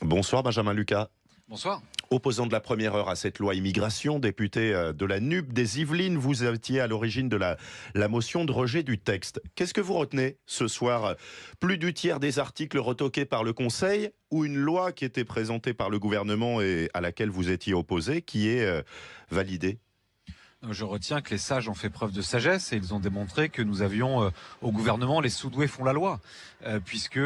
Bonsoir Benjamin Lucas. Bonsoir. Opposant de la première heure à cette loi immigration, député de la NUP des Yvelines, vous étiez à l'origine de la motion de rejet du texte. Qu'est-ce que vous retenez ce soir? Plus du tiers des articles retoqués par le Conseil ou une loi qui était présentée par le gouvernement et à laquelle vous étiez opposé qui est validée? Je retiens que les sages ont fait preuve de sagesse et ils ont démontré que nous avions au gouvernement les sous-doués font la loi, puisque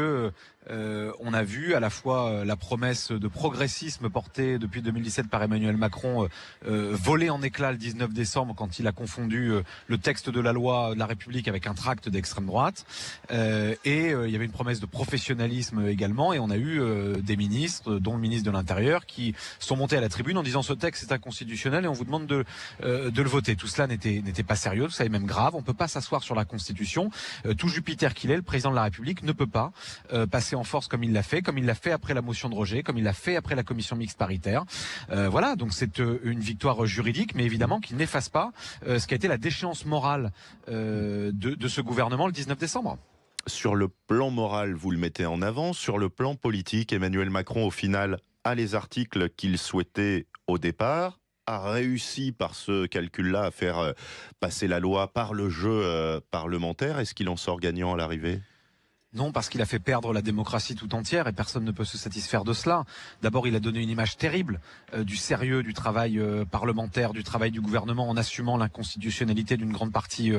on a vu à la fois la promesse de progressisme portée depuis 2017 par Emmanuel Macron voler en éclats le 19 décembre quand il a confondu le texte de la loi de la République avec un tract d'extrême droite, et il y avait une promesse de professionnalisme également, et on a eu des ministres, dont le ministre de l'Intérieur, qui sont montés à la tribune en disant ce texte est inconstitutionnel et on vous demande de le voter. Tout cela n'était pas sérieux, tout ça est même grave. On ne peut pas s'asseoir sur la Constitution. Tout Jupiter qu'il est, le président de la République ne peut pas passer en force comme il l'a fait après la motion de rejet, comme il l'a fait après la commission mixte paritaire. Voilà, donc c'est une victoire juridique, mais évidemment qui n'efface pas ce qui a été la déchéance morale de ce gouvernement le 19 décembre. Sur le plan moral, vous le mettez en avant. Sur le plan politique, Emmanuel Macron, au final, a les articles qu'il souhaitait au départ, a réussi par ce calcul-là à faire passer la loi par le jeu parlementaire. Est-ce qu'il en sort gagnant à l'arrivée ? Non, parce qu'il a fait perdre la démocratie tout entière et personne ne peut se satisfaire de cela. D'abord, il a donné une image terrible du sérieux du travail parlementaire, du travail du gouvernement en assumant l'inconstitutionnalité d'une grande partie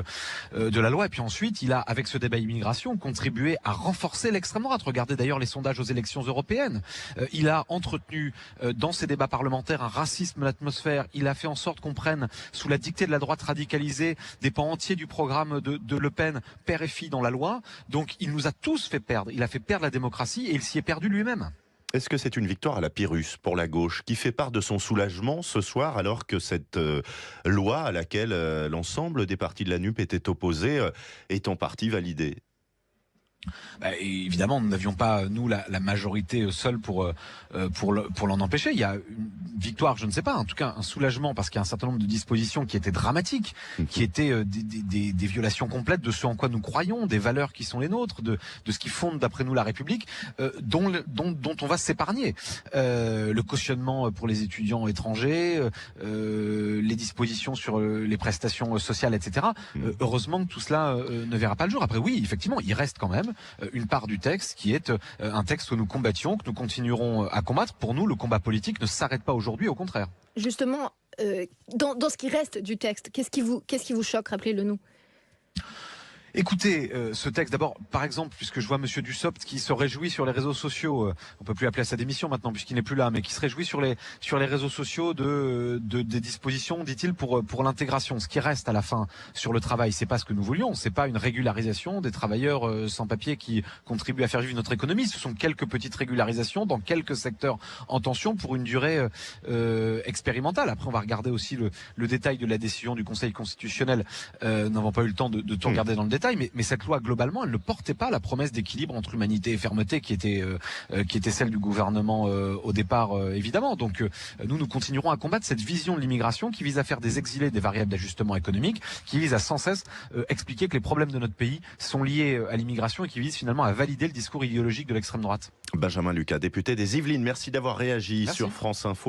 de la loi. Et puis ensuite, il a, avec ce débat immigration, contribué à renforcer l'extrême droite. Regardez d'ailleurs les sondages aux élections européennes. Il a entretenu dans ces débats parlementaires un racisme de l'atmosphère. Il a fait en sorte qu'on prenne, sous la dictée de la droite radicalisée, des pans entiers du programme de Le Pen, père et fille dans la loi. Donc il nous a tous fait perdre. Il a fait perdre la démocratie et il s'y est perdu lui-même. Est-ce que c'est une victoire à la Pyrrhus pour la gauche qui fait part de son soulagement ce soir alors que cette loi à laquelle l'ensemble des partis de la NUP étaient opposés est en partie validée? Évidemment, nous n'avions pas, nous, la majorité seule pour l'en empêcher. Il y a une victoire, je ne sais pas, en tout cas un soulagement, parce qu'il y a un certain nombre de dispositions qui étaient dramatiques, qui étaient des violations complètes de ce en quoi nous croyons, des valeurs qui sont les nôtres, de ce qui fonde, d'après nous, la République, dont on va s'épargner. Le cautionnement pour les étudiants étrangers, les dispositions sur les prestations sociales, etc. Heureusement que tout cela ne verra pas le jour. Après, oui, effectivement, il reste quand même une part du texte qui est un texte que nous combattions, que nous continuerons à combattre. Pour nous, le combat politique ne s'arrête pas aujourd'hui, au contraire. Justement, dans ce qui reste du texte, qu'est-ce qui vous choque? Rappelez-le nous. Écoutez, ce texte, d'abord, par exemple, puisque je vois Monsieur Dussopt qui se réjouit sur les réseaux sociaux, on peut plus appeler à sa démission maintenant puisqu'il n'est plus là, mais qui se réjouit sur les réseaux sociaux des dispositions, dit-il, pour l'intégration. Ce qui reste à la fin sur le travail, c'est pas ce que nous voulions, c'est pas une régularisation des travailleurs sans papier qui contribuent à faire vivre notre économie. Ce sont quelques petites régularisations dans quelques secteurs en tension pour une durée expérimentale. Après, on va regarder aussi le détail de la décision du Conseil constitutionnel. Nous n'avons pas eu le temps de tout regarder dans le détail. Mais cette loi, globalement, elle ne portait pas la promesse d'équilibre entre humanité et fermeté qui était celle du gouvernement au départ, évidemment. Donc nous continuerons à combattre cette vision de l'immigration qui vise à faire des exilés des variables d'ajustement économique, qui vise à sans cesse expliquer que les problèmes de notre pays sont liés à l'immigration et qui vise finalement à valider le discours idéologique de l'extrême droite. Benjamin Lucas, député des Yvelines, merci d'avoir réagi sur France Info.